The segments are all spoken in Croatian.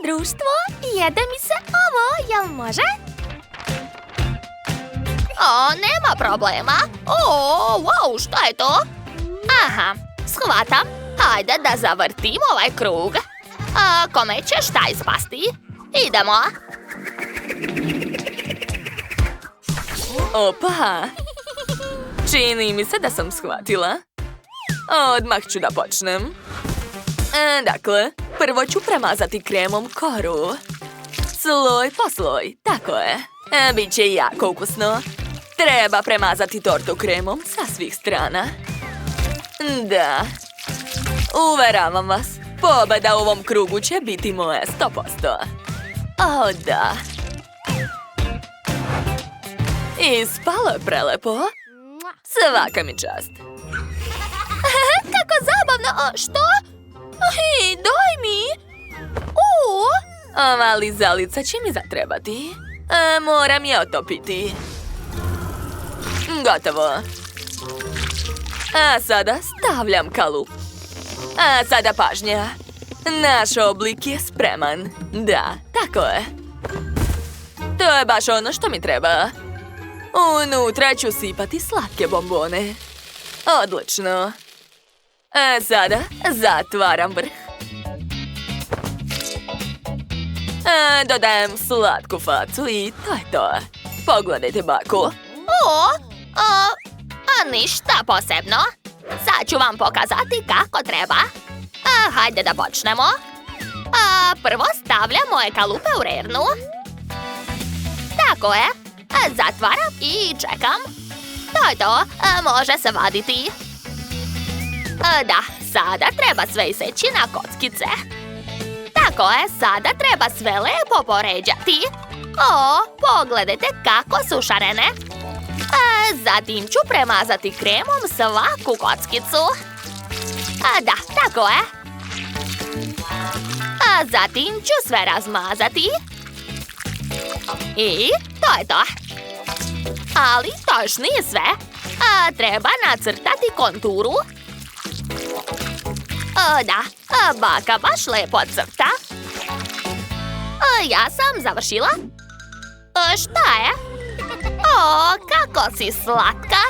društvo, jede mi se ovo, jel može? O, nema problema. O, wow, šta je to? Aha, shvatam. Hajde da zavrtim ovaj krug. Kome će šta ispasti? Idemo. Opa! Čini mi se da sam shvatila. Odmah ću da počnem. Dakle, prvo ću premazati kremom koru. Sloj po sloj, tako je. Biće jako ukusno. Treba premazati tortu kremom sa svih strana. Da. Uveravam vas, pobeda u ovom krugu će biti moje 100%. O, da. Ispalo je prelepo. Svaka mi čast. Kako zabavno. Što? Hej, daj mi. Ova lizalica će mi zatrebati. Moram je otopiti. Gotovo. A sada stavljam kalup. A sada pažnja. Naš oblik je spreman. Da, tako je. To je baš ono što mi treba. Unutra ću sipati slatke bombone. Odlično. A sada zatvaram vrh. Dodajem slatku facu i to je to. Pogledajte baku. Ništa posebno. Sad ću vam pokazati kako treba. Hajde da počnemo. Prvo stavljam moje kalupe u rernu. Tako je. Zatvaram i čekam. To je to. Može se vaditi. Da, sada treba sve iseći na kockice. Tako je, sada treba sve lepo poređati. Pogledajte kako su šarene. Zatim ću premazati kremom svaku kockicu. Da, tako je. Zatim ću sve razmazati. I to je to. Ali to još nije sve. Treba nacrtati konturu. Da, baka baš lepo crta. Ja sam završila. Šta je? Kako si slatka.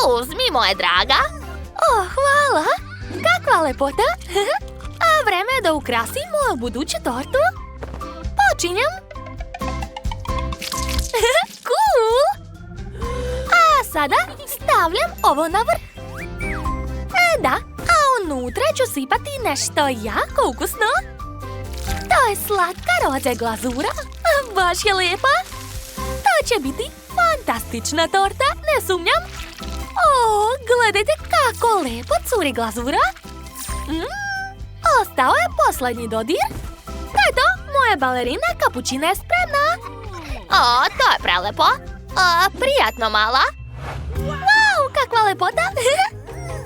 Uzmi, moje draga. Hvala. Kakva lepota. Vreme je da ukrasim moju buduću tortu. Počinjem. Cool. A sada stavljam ovo na vrh. Da, a unutra ću sipati nešto jako ukusno. To je slatka roze glazura. Baš je lijepa. To će biti fantastična torta, ne sumnjam. Gledajte kako lepo curi glazura. Ostao je posljednji dodir. To je to, moja balerina kapućina je spremna. To je prelepo. Prijatno, mala. Wow, kakva lepota.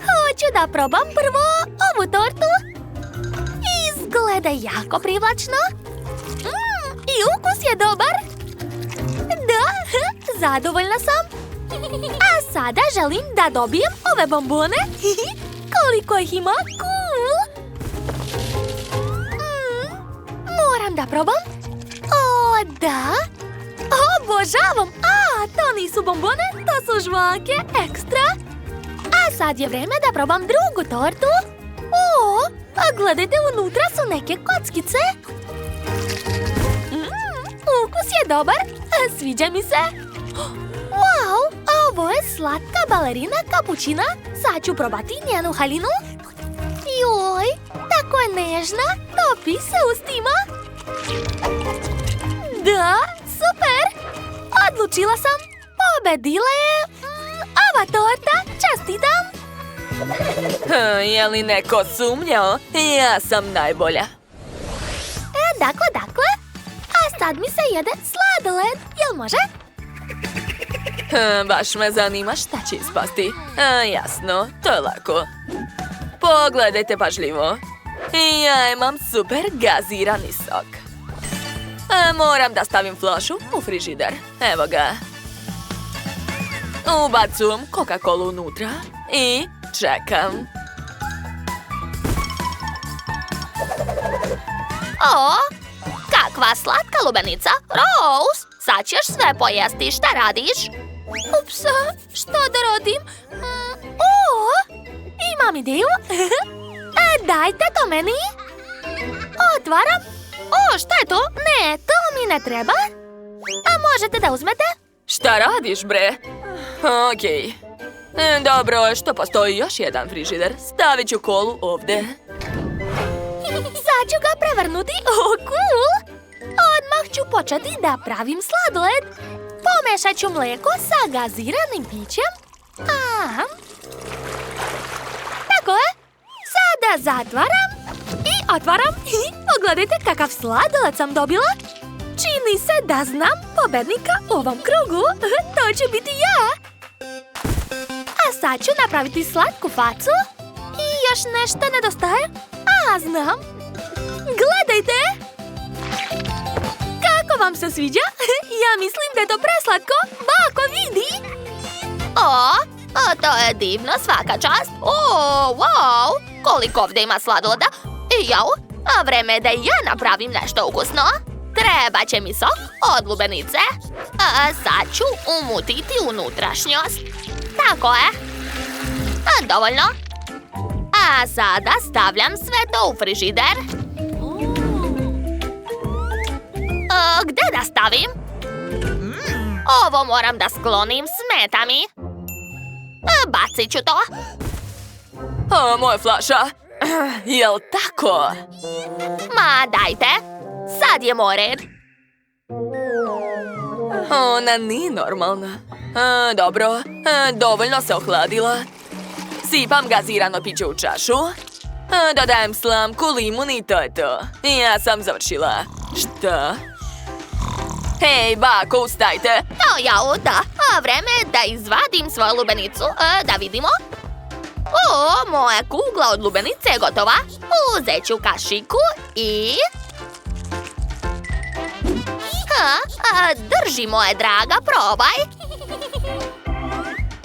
Hoću da probam prvo ovu tortu. Izgleda jako privlačno. I ukus je dobar. Da, zadovoljna sam. A sada želim da dobijem ove bombone. Koliko ih ima, cool. Moram da probam. Da. Obožavam. To nisu bombone, to su žvake ekstra. A sad je vreme da probam drugu tortu. Gledajte, unutra su neke kockice. Ukus je dobar, sviđa mi se. Wow, ovo je slatka balerina kapućina. Sad ću probati njenu haljinu. Joj, tako je nežna, topi se ustima. Da, super. Odlučila sam, pobedila je ova torta, čestitam. Je li neko sumnjao? Ja sam najbolja. Dakle. A sad mi se jede sladoled, jel može? Baš me zanima šta će ispasti. Jasno, to je lako. Pogledajte pažljivo. Ja imam super gazirani sok. Moram da stavim flašu u frižider. Evo ga. Ubacujem Coca-Colu unutra i čekam. Kakva slatka lubenica. Rose, sad ćeš sve pojesti. Šta radiš? Ups, što da radim? Imam ideju. Dajte to meni. Otvaram. Šta je to? Ne, to mi ne treba. A možete da uzmete? Šta radiš, bre? Okej. Dobro, što postoji još jedan frižider. Stavit ću kolu ovde. Sad ću ga prevrnuti. Cool! Odmah ću početi da pravim sladoled. Pomešat ću mlijeko sa gaziranim pićem. Tako je. Sada zatvaram i otvaram. Pogledajte kakav sladoled sam dobila. Čini se da znam pobednika u ovom krugu. To će biti ja. A sad ću napraviti slatku facu. I još nešto nedostaje. Znam. Gledajte. Kako vam se sviđa? Ja mislim da je to preslatko. Bako, vidi. To je divno, svaka čast. Wow, koliko ovdje ima sladoleda. A vreme je da i ja napravim nešto ukusno. Treba će mi sok od lubenice. Sad ću umutiti unutrašnjost. Tako je. Dovoljno. A sada stavljam sve to u frižider. Gde da stavim? Ovo moram da sklonim, smeta mi. Bacit ću to. Moja flaša. Jel tako? Ma dajte, sad je moj red. Ona nije normalna. Dobro, dovoljno se ohladila. Sipam gazirano piće u čašu. Dodajem slamku, limun i to je to. Ja sam završila. Šta? Hej, bako, ustajte. Da. Vreme je da izvadim svoju lubenicu. Da vidimo. Moja kugla od lubenice je gotova. Uzet ću kašiku i... Drži, moje draga, probaj.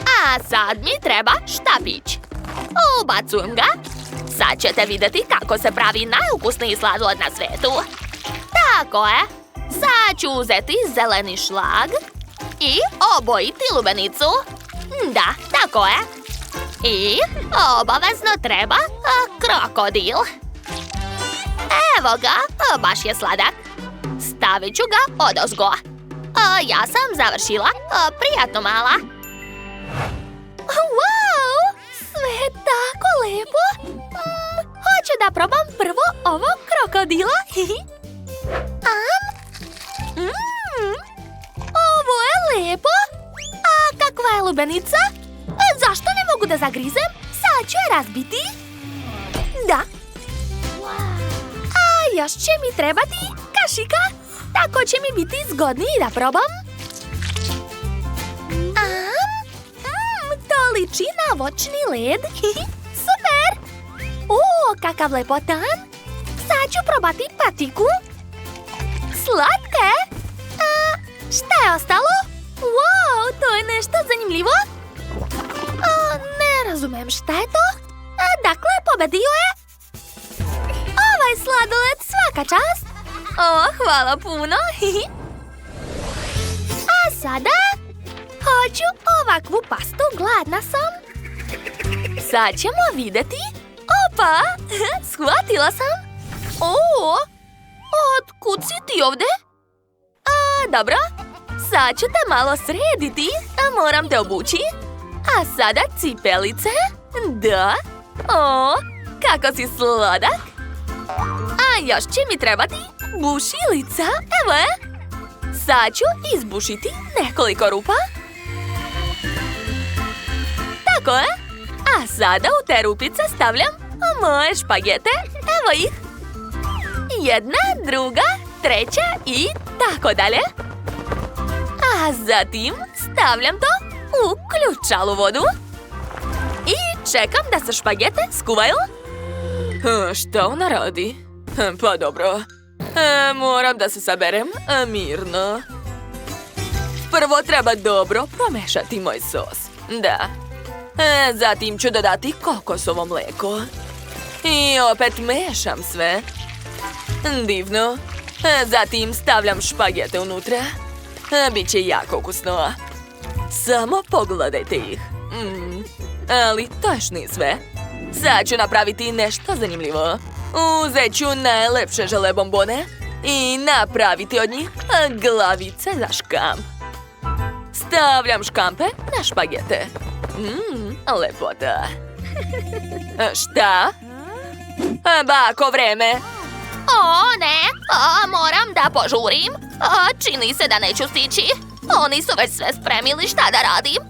A sad mi treba štapić. Ubacujem ga. Sad ćete vidjeti kako se pravi najukusniji sladoled na svetu. Tako je. Sad ću uzeti zeleni šlag i obojiti lubenicu. Da, tako je. I obavezno treba krokodil. Evo ga, baš je sladak. Stavit ću ga odozgo. Ja sam završila. Prijatno, mala. Wow, sve je tako lepo. Hoću da probam prvo ovog krokodila. Ovo je lepo. A kakva je lubenica? Zašto ne mogu da zagrizem? Sad ću je razbiti. Da. A još će mi trebati kašika. Tako će mi biti zgodniji da probam. To liči na voćni led. Super. Kakav lepotan. Sad ću probati patiku. Slatke. Šta je ostalo? Wow, to je nešto zanimljivo. Ne razumem šta je to. Dakle, pobedio je ovaj sladoled, svaka čast. Hvala puno. A sada hoću ovakvu pastu, gladna sam. Sad ćemo vidjeti. Opa, shvatila sam. Otkud si ti ovdje? Dobro, sad ću te malo srediti. Moram te obući. A sada cipelice. Da. Kako si sladak. A još će mi trebati bušilica. Evo je. Sad ću izbušiti nekoliko rupa. Tako je. A sada u te rupice stavljam moje špagete. Evo ih. Jedna, druga, treća i tako dalje. A zatim stavljam to u ključalu vodu. I čekam da se špagete skuvaju. Šta ona radi? Pa dobro. Moram da se saberem mirno. Prvo treba dobro promešati moj sos. Da. Zatim ću dodati kokosovo mlijeko. I opet mešam sve. Divno. Zatim stavljam špagete unutra. Biće jako ukusno. Samo pogledajte ih. Ali to još nije sve. Sad ću napraviti nešto zanimljivo. Uzet ću najlepše žele bombone i napraviti od njih glavice za škamp. Stavljam škampe na špagete. Lepota. Šta? Bako, vreme. O, ne, moram da požurim. Čini se da neću stići. Oni su već sve spremili, šta da radim?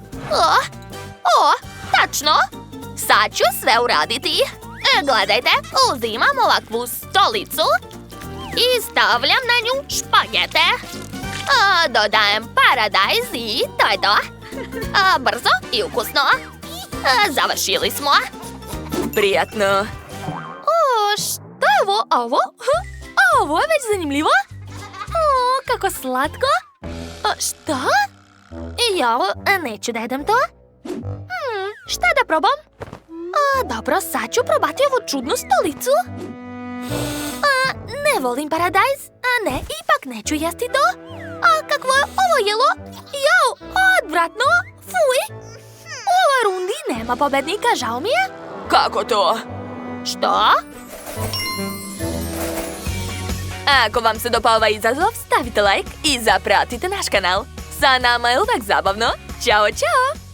Tačno. Sad ću sve uraditi. Gledajte, uzimam ovakvu stolicu i stavljam na nju špagete. Dodajem paradajz i to je to. Brzo i ukusno. Završili smo. Prijatno. Šta je ovo? Ovo je već zanimljivo. Kako slatko. Šta? Ja neću da jedem to. Šta da probam? Dobro, sad ću probati ovu čudnu stolicu. Ne volim paradajz. Ne, ipak neću jesti to. Kakvo je ovo jelo? Jao, odvratno. Fuj. U ovoj rundi nema pobednika, žao mi je. Kako to? Što? Ako vam se dopao ovaj izazov, stavite like i zapratite naš kanal. Sa nama je uvek zabavno. Ćao, čao!